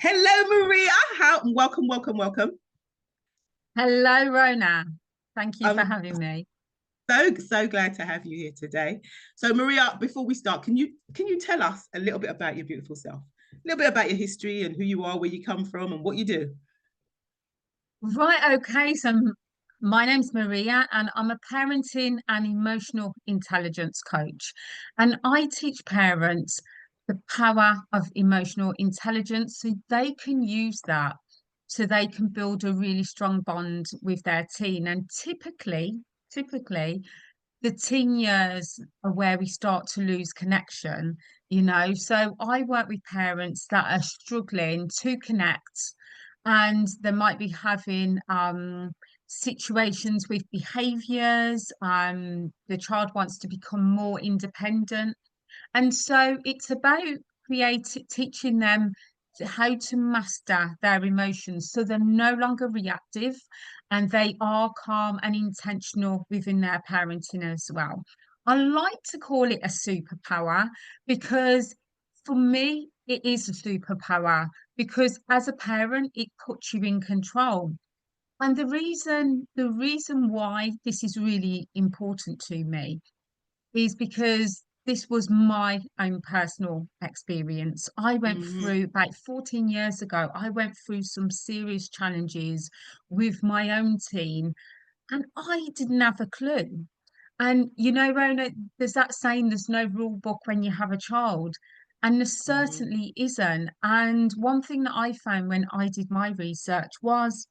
Hello, Maria. How welcome, welcome, welcome. Hello, Rhona. Thank you for I'm having me. so glad to have you here today. So, Maria, before we start, can you tell us a little bit about your beautiful self? A little bit about your history and who you are, where you come from, and what you do. Right, okay. My name's Maria, and I'm a parenting and emotional intelligence coach. And I teach parents the power of emotional intelligence so they can use that so they can build a really strong bond with their teen. And typically, the teen years are where we start to lose connection. So I work with parents that are struggling to connect, and they might be having situations with behaviors. The child wants to become more independent, and so it's about teaching them how to master their emotions so they're no longer reactive and they are calm and intentional within their parenting as well. I like to call it a superpower because for me, it is a superpower because as a parent, it puts you in control. And the reason why this is really important to me is because this was my own personal experience. I went Mhm. through about 14 years ago, I went through some serious challenges with my own teen, and I didn't have a clue. And Rona, there's that saying there's no rule book when you have a child. And there Mhm. certainly isn't. And one thing that I found when I did my research was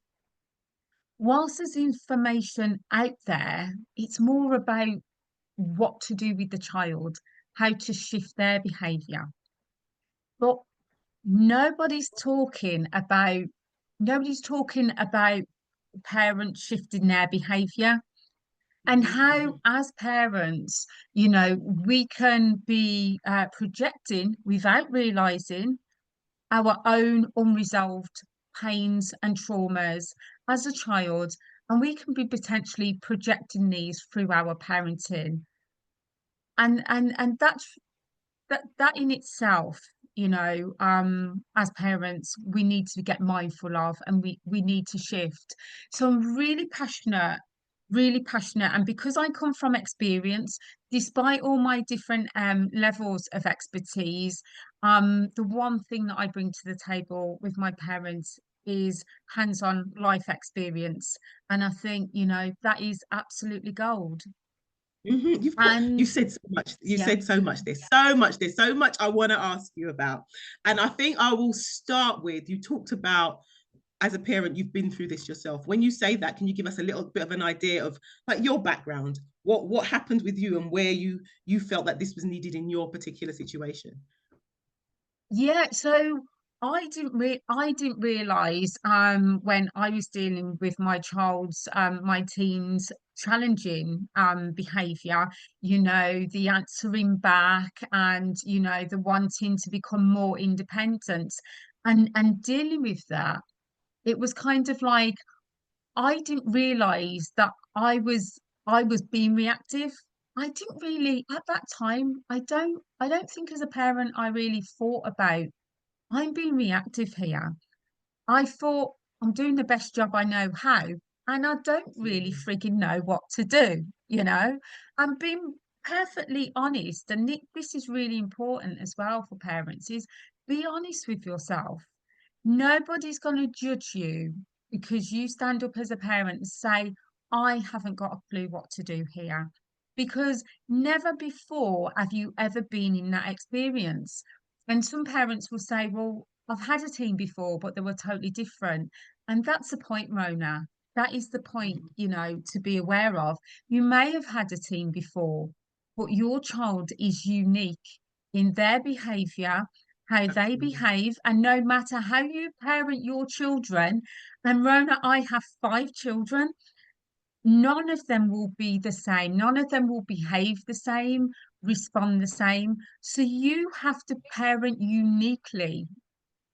whilst there's information out there, it's more about what to do with the child, how to shift their behavior. But nobody's talking about nobody's talking about parents shifting their behavior and Mhm. how Mhm. as parents, we can be projecting without realizing our own unresolved pains and traumas as a child, and we can be potentially projecting these through our parenting. And that in itself, as parents, we need to get mindful of, and we need to shift. So I'm really passionate, and because I come from experience, despite all my different levels of expertise, the one thing that I bring to the table with my parents is hands-on life experience, and I think that is absolutely gold. Mhm. You And said so much. You yeah. said so much. There's so much I want to ask you about, and I think I will start with you talked about as a parent, you've been through this yourself. When you say that, can you give us a little bit of an idea of like your background? What happened with you and where you felt that this was needed in your particular situation? Yeah, so I didn't realize when I was dealing with my teen's challenging behavior, the answering back and the wanting to become more independent and dealing with that. It was kind of like I didn't realize that I was being reactive. I didn't really at that time, I don't think as a parent I really thought about I'm being reactive here. I thought I'm doing the best job I know how, and I don't really Mm. frigging know what to do. I'm being perfectly honest, and this is really important as well for parents, is be honest with yourself. Nobody's going to judge you because you stand up as a parent and say, I haven't got a clue what to do here. Because never before have you ever been in that experience. And some parents will say, well, I've had a teen before, but they were totally different. And that's the point, Rona. That is the point, Mhm. to be aware of. You may have had a teen before, but your child is unique in their behavior, how they Absolutely. behave, and no matter how you parent your children, and Rona, I have 5 children, none of them will be the same. None of them will behave the same, respond the same. So you have to parent uniquely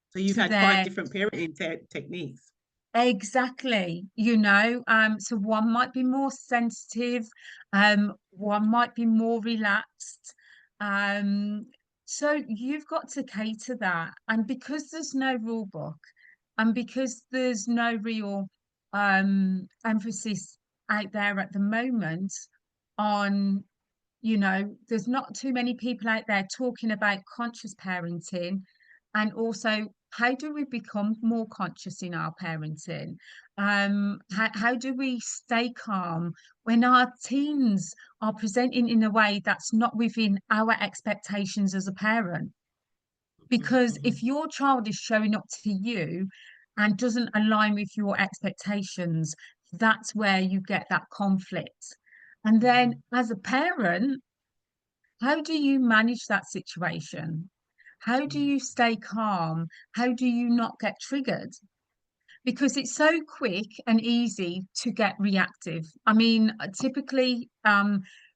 So you've to had five their different parenting techniques. exactly, so one might be more sensitive, one might be more relaxed. Um, So you've got to cater that. And because there's no rule book and because there's no real emphasis out there at the moment on, there's not too many people out there talking about conscious parenting, and also how do we become more conscious in our parenting? How do we stay calm when our teens are presenting in a way that's not within our expectations as a parent? Because Mhm, if your child is showing up to you and doesn't align with your expectations, that's where you get that conflict. And mhm, then as a parent, how do you manage that situation? How do mhm, you stay calm? How do you not get triggered? Because it's so quick and easy to get reactive. I mean, typically,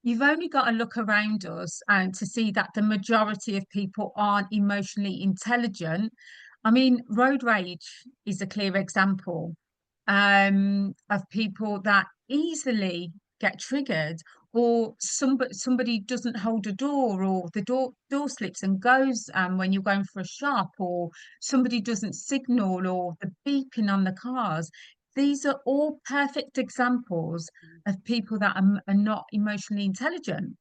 you've only got to look around us and to see that the majority of people aren't emotionally intelligent. I mean, road rage is a clear example of people that easily get triggered, or somebody doesn't hold a door, or the door slips and goes when you're going for a shop, or somebody doesn't signal, or the beeping on the cars. These are all perfect examples mhm. of people that are not emotionally intelligent.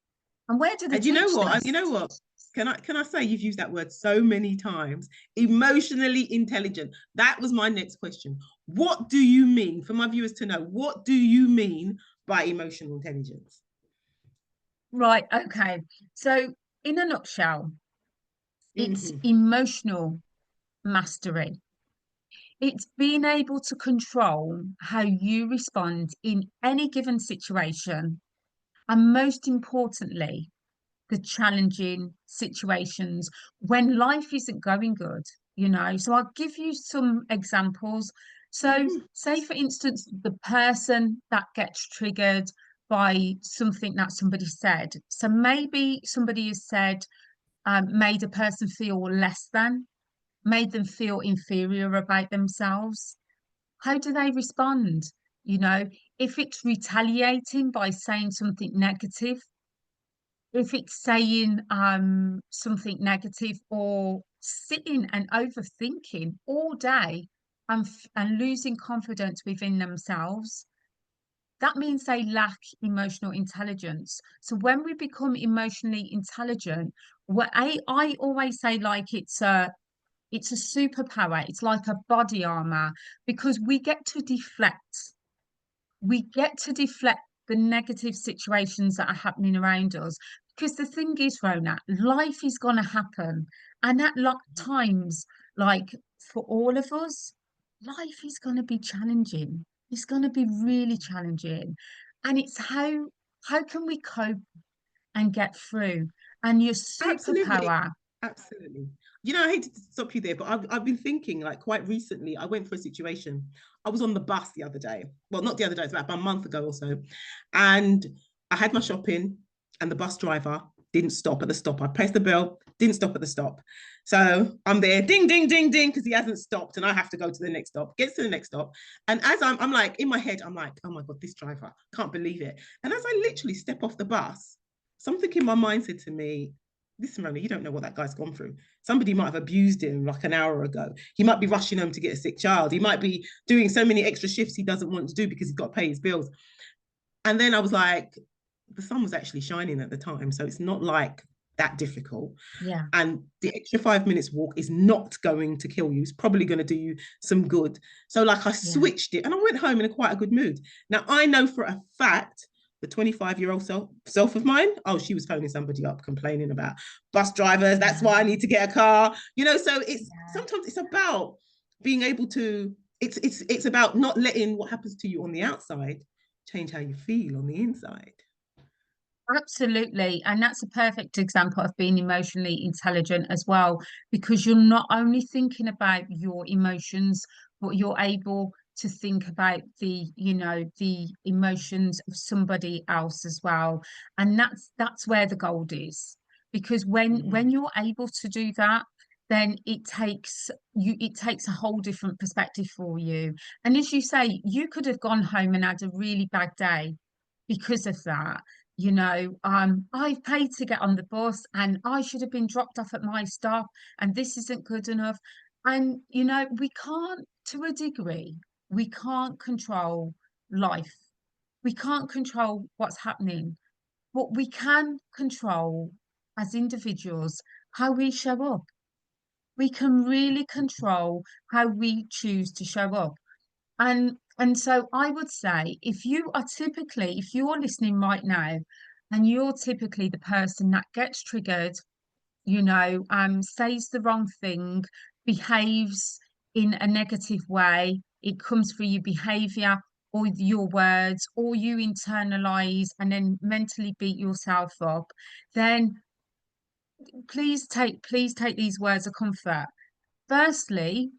And where do they And you know teach what? You this? know what? Can I say you've used that word so many times? Emotionally intelligent. That was my next question. What do you mean, for my viewers to know, what do you mean by emotional intelligence? Right, okay. So, in a nutshell, it's Mm-hmm. emotional mastery. It's being able to control how you respond in any given situation, and most importantly, the challenging situations when life isn't going good. So I'll give you some examples. So, Mm-hmm. say for instance, the person that gets triggered by something that somebody said. So maybe somebody has said, made a person feel less than, made them feel inferior about themselves. How do they respond? You know, if it's retaliating by saying something negative, if it's saying something negative, or sitting and overthinking all day and losing confidence within themselves, that means they lack emotional intelligence. So when we become emotionally intelligent, what I always say, like, it's a superpower. It's like a body armor, because we get to deflect the negative situations that are happening around us. Because the thing is, Rona, life is going to happen. And at times, like for all of us, life is going to be challenging. It's going to be really challenging. And it's how can we cope and get through? And your Absolutely. superpower, Absolutely. You know, I hate to stop you there, but I've been thinking, like, quite recently, I went for a situation. I was on the bus the other day. Well, not the other day, it's about a month ago or so. And I had my shopping, and the bus driver didn't stop at the stop. I pressed the bell, didn't stop at the stop. So I'm there, ding, ding, ding, ding, because he hasn't stopped, and I have to go to the next stop. Gets to the next stop. And as I'm like, in my head, I'm like, oh my God, this driver, can't believe it. And as I literally step off the bus, something in my mind said to me, listen, Rhona, you don't know what that guy's gone through. Somebody might have abused him like an hour ago. He might be rushing home to get a sick child. He might be doing so many extra shifts he doesn't want to do because he's got to pay his bills. And then I was like, the sun was actually shining at the time. So it's not like that difficult. yeah, And the extra 5 minutes walk is not going to kill you. It's probably going to do you some good. So, like, I yeah, switched it and I went home in a quite a good mood. Now, I know for a fact the 25-year-old self of mine, oh, she was phoning somebody up complaining about bus drivers. That's yeah, why I need to get a car. So it's yeah. sometimes it's about being able to, it's about not letting what happens to you on the outside change how you feel on the inside. Absolutely. And that's a perfect example of being emotionally intelligent as well, because you're not only thinking about your emotions, but you're able to think about the emotions of somebody else as well. And that's where the gold is. Because when Mm-hmm. you're able to do that, then it takes a whole different perspective for you. And as you say, you could have gone home and had a really bad day because of that. I've paid to get on the bus and I should have been dropped off at my stop and this isn't good enough. And, we can't, to a degree, we can't control life. We can't control what's happening, but we can control as individuals how we show up. We can really control how we choose to show up. And so I would say if you're listening right now and you're typically the person that gets triggered, says the wrong thing, behaves in a negative way, it comes through your behavior or your words, or you internalize and then mentally beat yourself up, then please take these words of comfort. Firstly,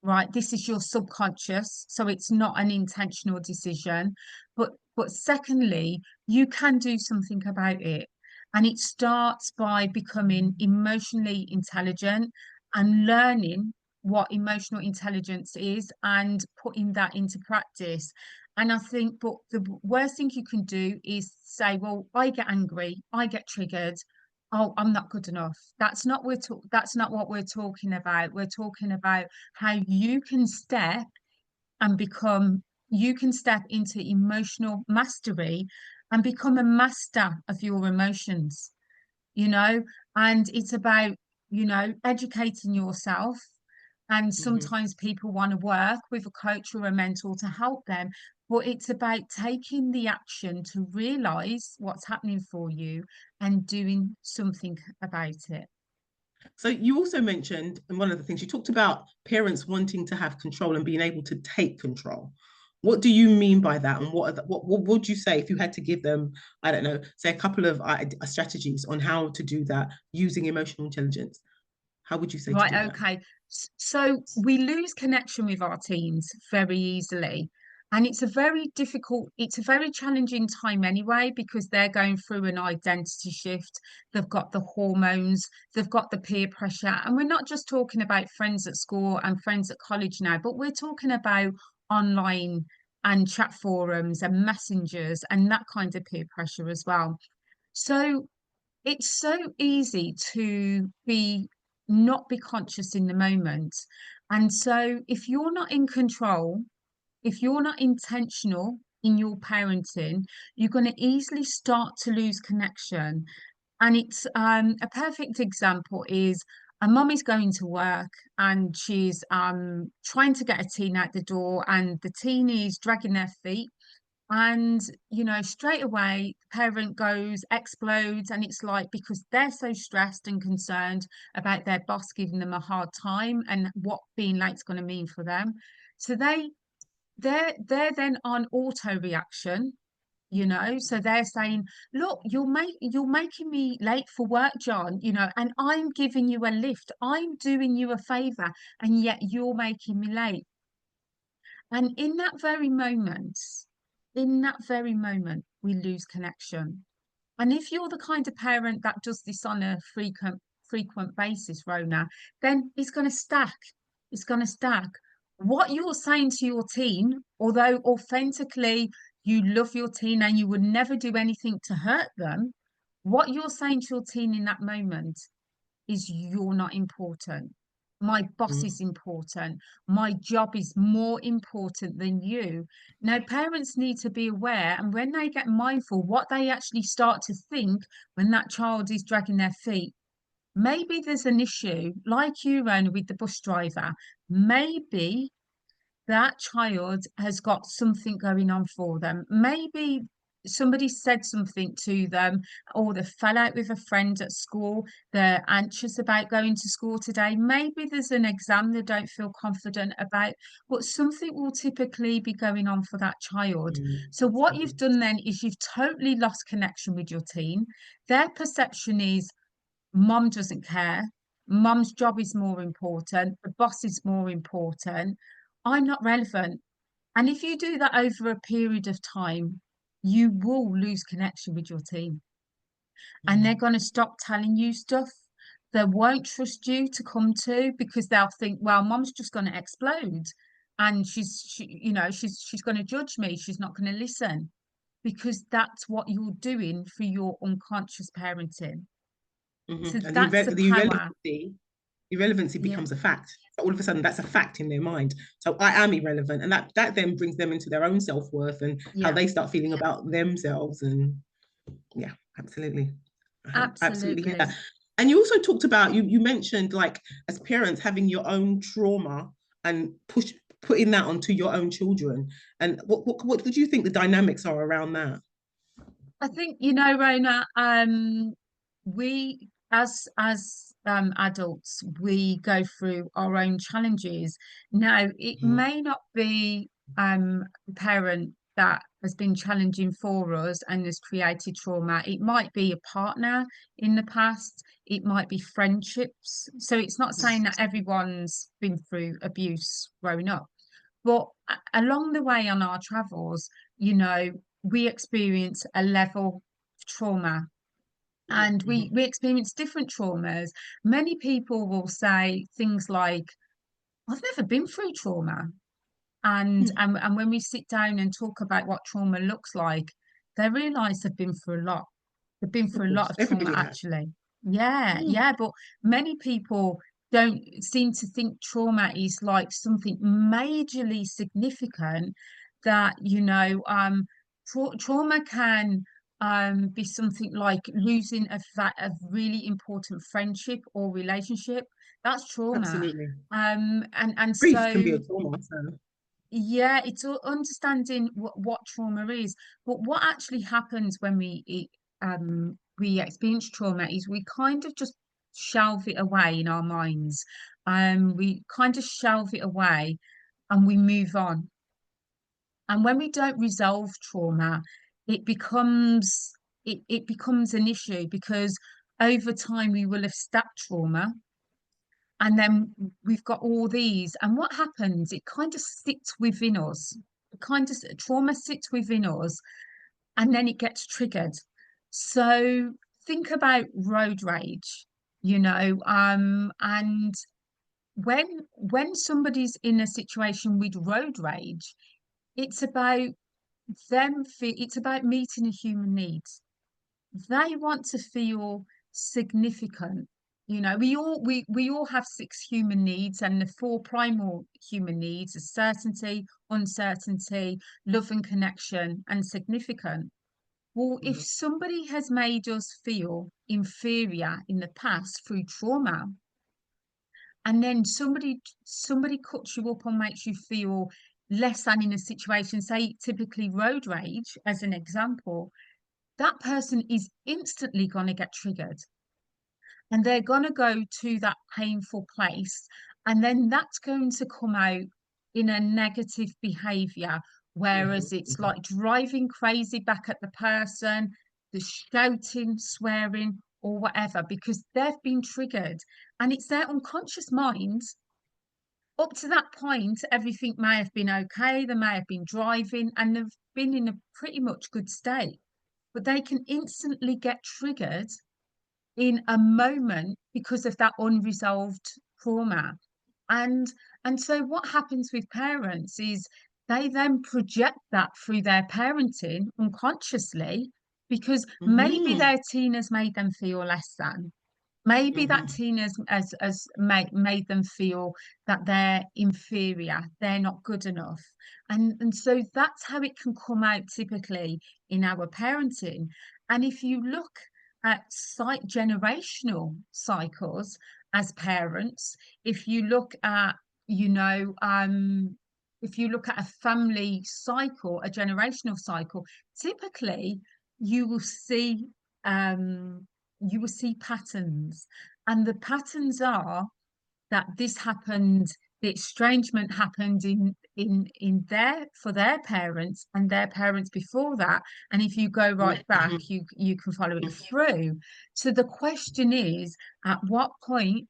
right, this is your subconscious, so it's not an intentional decision. But secondly, you can do something about it. And it starts by becoming emotionally intelligent and learning what emotional intelligence is and putting that into practice. And I think, but the worst thing you can do is say, well, I get angry, I get triggered. Oh, I'm not good enough. That's not what we're talking about. We're talking about how and become you can step into emotional mastery and become a master of your emotions, you know, and it's about, educating yourself. And Mhm. sometimes people want to work with a coach or a mentor to help them, but it's about taking the action to realize what's happening for you and doing something about it. So you also mentioned, and one of the things you talked about parents wanting to have control and being able to take control. What do you mean by that? And what would you say if you had to give them, I don't know, say a couple of strategies on how to do that using emotional intelligence? How would you say to do Right, that? okay. So we lose connection with our teens very easily. And it's a very challenging time anyway, because they're going through an identity shift. They've got the hormones, they've got the peer pressure. And we're not just talking about friends at school and friends at college now, but we're talking about online and chat forums and messengers and that kind of peer pressure as well. So it's so easy to be not be conscious in the moment. And so if you're not in control, if you're not intentional in your parenting, you're going to easily start to lose connection. And it's a perfect example is a mum is going to work and she's trying to get a teen out the door, and the teen is dragging their feet, and, straight away, the parent goes, explodes, and it's like because they're so stressed and concerned about their boss giving them a hard time and what being late's going to mean for them. So they're then on auto reaction, so they're saying, look, you're making me late for work, John, and I'm giving you a lift, I'm doing you a favor, and yet you're making me late. And in that very moment, we lose connection. And if you're the kind of parent that does this on a frequent basis, Rona, then it's going to stack. It's going to stack. What you're saying to your teen, although authentically you love your teen and you would never do anything to hurt them, what you're saying to your teen in that moment is you're not important. My boss Mm. is important. My job is more important than you. Now, parents need to be aware, and when they get mindful, what they actually start to think when that child is dragging their feet. Maybe there's an issue, like you, Rona, with the bus driver. Maybe that child has got something going on for them. Maybe somebody said something to them, or they fell out with a friend at school. They're anxious about going to school today. Maybe there's an exam they don't feel confident about, but something will typically be going on for that child. Mm. So, what you've Mhm. done then is you've totally lost connection with your teen. Their perception is mom doesn't care. Mom's job is more important. The boss is more important. I'm not relevant. And if you do that over a period of time, you will lose connection with your team, and they're Mm. going to stop telling you stuff. They won't trust you to come to because they'll think, well, mom's just going to explode and she's going to judge me. She's not going to listen. because that's what you're doing for your unconscious parenting. So And that's the power. the irrelevancy Yeah, becomes a fact. So all of a sudden, that's a fact in their mind. So I am irrelevant, and that then brings them into their own self worth and how yeah, they start feeling about themselves. And yeah, absolutely, I absolutely hear absolutely. that. And you also talked about you mentioned like as parents having your own trauma and putting that onto your own children. And what do you think the dynamics are around that? I think, Rona, we as adults, we go through our own challenges. Now, it Mhm. may not be a parent that has been challenging for us and has created trauma. It might be a partner in the past, it might be friendships. So it's not saying that everyone's been through abuse growing up. But along the way on our travels, we experience a level of trauma, and we Mhm. we experience different traumas. Many people will say things like, "I've never been through trauma," and when we sit down and talk about what trauma looks like, they realize they've been through a lot. They've been Of through a lot course, of trauma, everybody has. actually. Yeah, Mm. yeah, but many people don't seem to think trauma is like something majorly significant, that, trauma can be something like losing a really important friendship or relationship. That's trauma. Absolutely. And Grief can be so a trauma. So. yeah, it's all understanding what trauma is. But what actually happens when we experience trauma is we kind of just shelve it away in our minds. We kind of shelve it away and we move on. And when we don't resolve trauma, it becomes it becomes an issue, because over time we will have stacked trauma, and then we've got all these, and what happens, it kind of sits within us. It kind of trauma sits within us, and then it gets triggered. So think about road rage, and when somebody's in a situation with road rage, it's about it's about meeting a human needs. They want to feel significant. We all have six human needs, and the four primal human needs are certainty, uncertainty, love and connection, and significant. Well, if Mhm. somebody has made us feel inferior in the past through trauma, and then somebody cuts you up and makes you feel less than in a situation, say typically road rage as an example, that person is instantly going to get triggered, and they're going to go to that painful place, and then that's going to come out in a negative behavior, Mhm. whereas it's Mhm. like driving crazy back at the person, the shouting, swearing, or whatever, because they've been triggered, and it's their unconscious mind. Up to that point, everything may have been okay, they may have been driving and they've been in a pretty much good state, but they can instantly get triggered in a moment because of that unresolved trauma. And and so what happens with parents is they then project that through their parenting unconsciously, because maybe Mhm. their teen has made them feel less than. Maybe that Mhm. teen has made them feel that they're inferior, they're not good enough. And so that's how it can come out typically in our parenting. And if you look at generational cycles as parents, if you look at, you know, if you look at a family cycle, a generational cycle, typically you will see um you will see patterns, and the patterns are that this happened, the estrangement happened in their for their parents and their parents before that, and if you go right back, Mhm. you can follow it Mhm. through. So the question is, at what point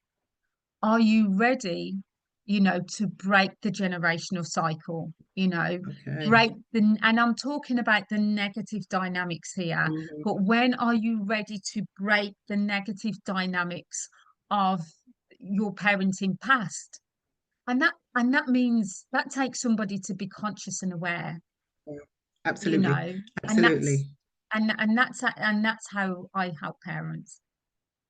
are you ready, to break the generational cycle, Okay. break and I'm talking about the negative dynamics here, Mhm. but when are you ready to break the negative dynamics of your parenting past? And that means that takes somebody to be conscious and aware. Yeah. you Absolutely. know, and Absolutely. and that's how I help parents.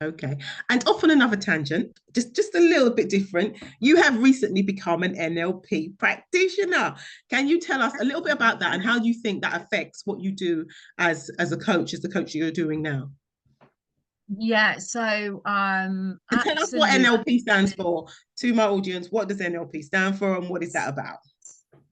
Okay. And off on another tangent, just a little bit different. You have recently become an NLP practitioner. Can you tell us a little bit about that and how you think that affects what you do as a coach, as the coach you're doing now? Yeah, so And tell us what absolutely. NLP stands for to my audience. What does NLP stand for and what is that about?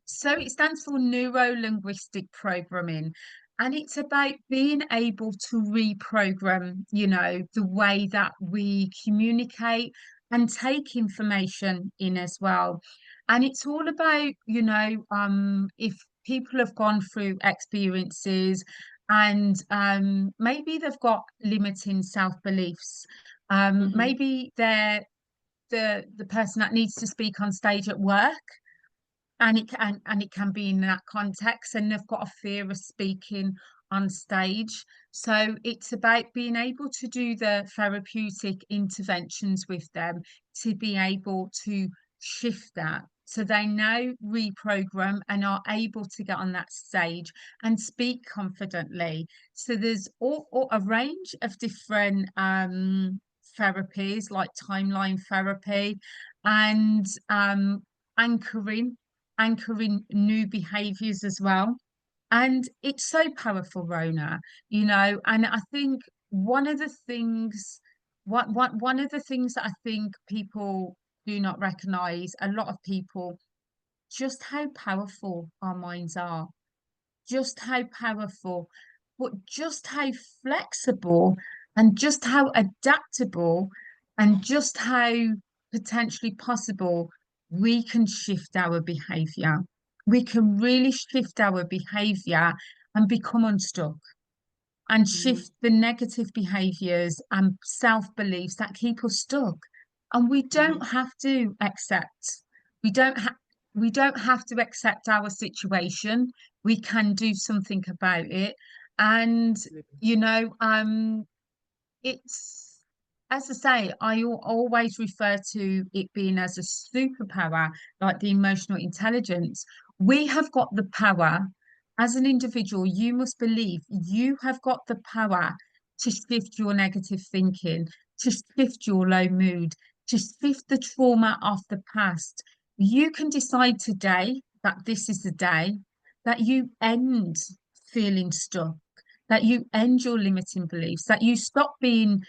So it stands for neuro linguistic programming, and it's about being able to reprogram, the way that we communicate and take information in as well. And it's all about, if people have gone through experiences and maybe they've got limiting self-beliefs, Mm-hmm. maybe they're the person that needs to speak on stage at work, and it can be in that context, and they've got a fear of speaking on stage. So it's about being able to do the therapeutic interventions with them to be able to shift that, so they now reprogram and are able to get on that stage and speak confidently. So there's all a range of different therapies, like timeline therapy and anchoring anchoring new behaviors as well. And it's so powerful, Rona, and I think one of the things, one of the things that I think people do not recognize, a lot of people, just how powerful our minds are, just how powerful, but just how flexible and just how adaptable and just how potentially possible we can shift our behavior. We can really shift our behavior and become unstuck and Mm-hmm. shift the negative behaviors and self beliefs that keep us stuck. And we Mm-hmm. don't have to accept, we don't have. We don't have to accept our situation. We can do something about it. And, Absolutely. you know, um, it's, as I say, always refer to it being as a superpower, like the emotional intelligence. We have got the power as an individual. You must believe you have got the power to shift your negative thinking, to shift your low mood, to shift the trauma of the past. You can decide today that this is the day that you end feeling stuck, that you end your limiting beliefs, that you stop being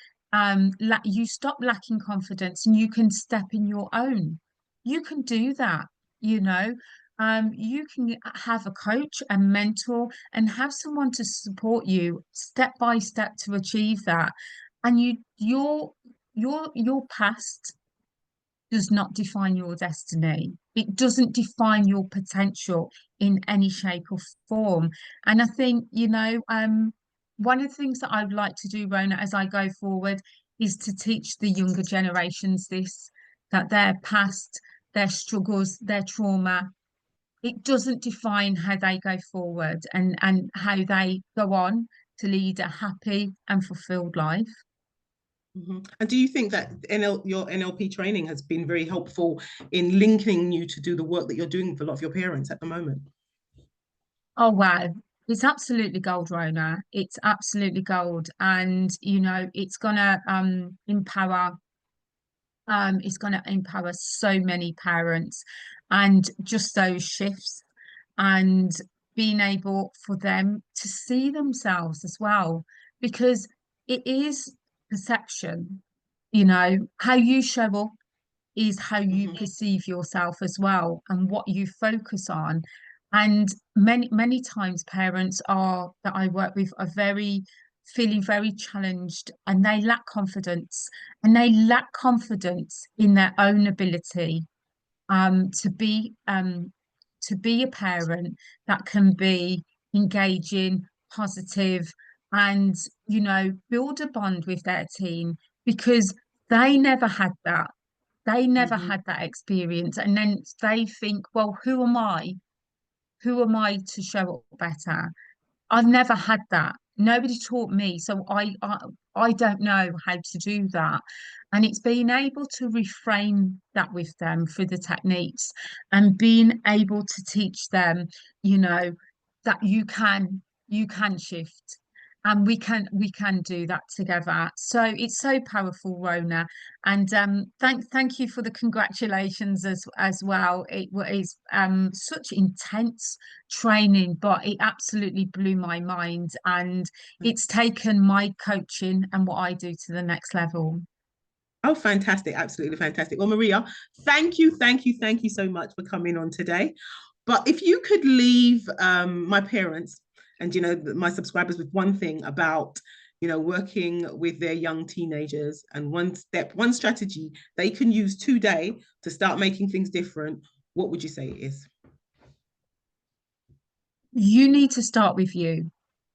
you stop lacking confidence, and you can step in your own. You can do that, you know. You can have a coach, a mentor, and have someone to support you step by step to achieve that. And your past does not define your destiny. It doesn't define your potential in any shape or form. And I think, one of the things that I'd like to do, Rona, as I go forward, is to teach the younger generations this, that their past, their struggles, their trauma, it doesn't define how they go forward and how they go on to lead a happy and fulfilled life. Mm-hmm. And do you think that your NLP training has been very helpful in linking you to do the work that you're doing for a lot of your parents at the moment? Oh wow. It's absolutely gold, Rona. It's absolutely gold. And it's gonna empower so many parents, and just those shifts and being able for them to see themselves as well. Because it is perception, how you show up is how you Mm-hmm. perceive yourself as well, and what you focus on. And many times parents are that I work with are very feeling very challenged, and they lack confidence, and they lack confidence in their own ability um to be um to be a parent that can be engaging, positive, and build a bond with their teen, because they never had that. They never Mm-hmm. had that experience. And then they think, well, who am I? Who am I to show up better? I've never had that. Nobody taught me, so I don't know how to do that. And it's being able to reframe that with them through the techniques, and being able to teach them, you know, that you can shift, and we can do that together. So it's so powerful, Rona. And thank you for the congratulations as well. It was such intense training, but it absolutely blew my mind, and it's taken my coaching and what I do to the next level. Oh, fantastic. Absolutely fantastic. Well, Maria, thank you so much for coming on today. But if you could leave my parents and, my subscribers with one thing about, working with their young teenagers, and one strategy they can use today to start making things different, what would you say it is? You need to start with you.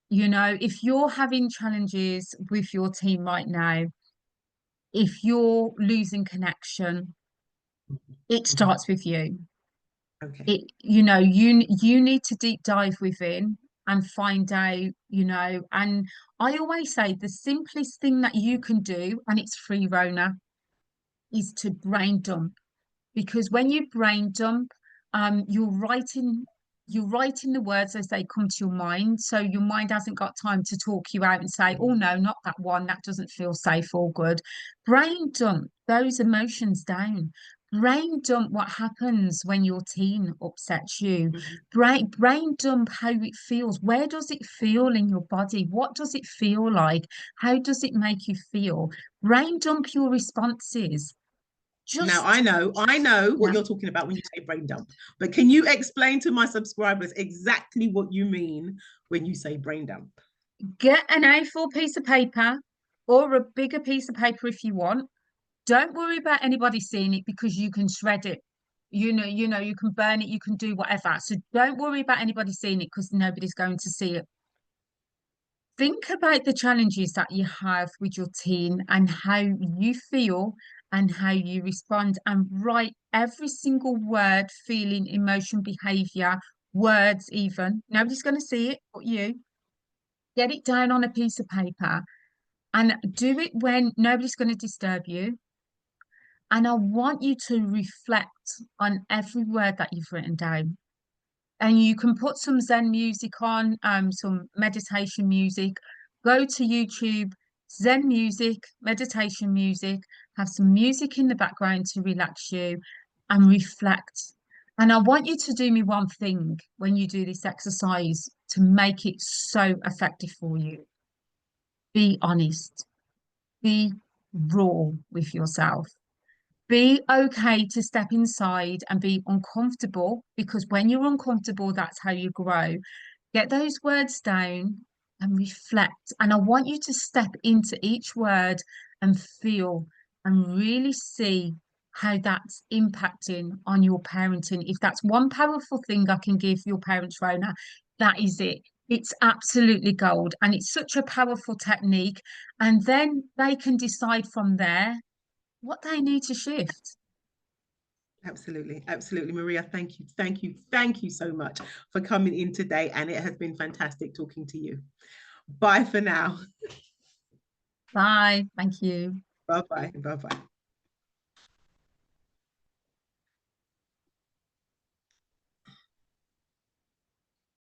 If you're having challenges with your team right now, if you're losing connection, it Mhm. starts with you. Okay. You need to deep dive within and find out, and I always say the simplest thing that you can do, and it's free, Rona, is to brain dump. Because when you brain dump, you're writing the words as they come to your mind. So your mind hasn't got time to talk you out and say, oh no, not that one, that doesn't feel safe or good. Brain dump those emotions down. Brain dump what happens when your teen upsets you. Mhm. Brain dump how it feels. Where does it feel in your body? What does it feel like? How does it make you feel? Brain dump your responses. Now Just I know what yeah. you're talking about when you say brain dump, but can you explain to my subscribers exactly what you mean when you say brain dump? Get an A4 piece of paper or a bigger piece of paper if you want. Don't worry about anybody seeing it because you can shred it. You can burn it, you can do whatever. So don't worry about anybody seeing it because nobody's going to see it. Think about the challenges that you have with your teen and how you feel and how you respond, and write every single word, feeling, emotion, behavior, words even. Nobody's going to see it but you. Get it down on a piece of paper and do it when nobody's going to disturb you. And I want you to reflect on every word that you've written down. And you can put some Zen music on, some meditation music. Go to YouTube, Zen music, meditation music, have some music in the background to relax you and reflect. And I want you to do me one thing when you do this exercise to make it so effective for you. Be honest, be raw with yourself. Be okay to step inside and be uncomfortable because when you're uncomfortable, that's how you grow. Get those words down and reflect. And I want you to step into each word and feel and really see how that's impacting on your parenting. If that's one powerful thing I can give your parents, Rona, that is it. It's absolutely gold and it's such a powerful technique. And then they can decide from there what they need to shift. Absolutely, absolutely, Maria. Thank you so much for coming in today, and it has been fantastic talking to you. Bye for now. Bye. Thank you. Bye bye. Bye bye.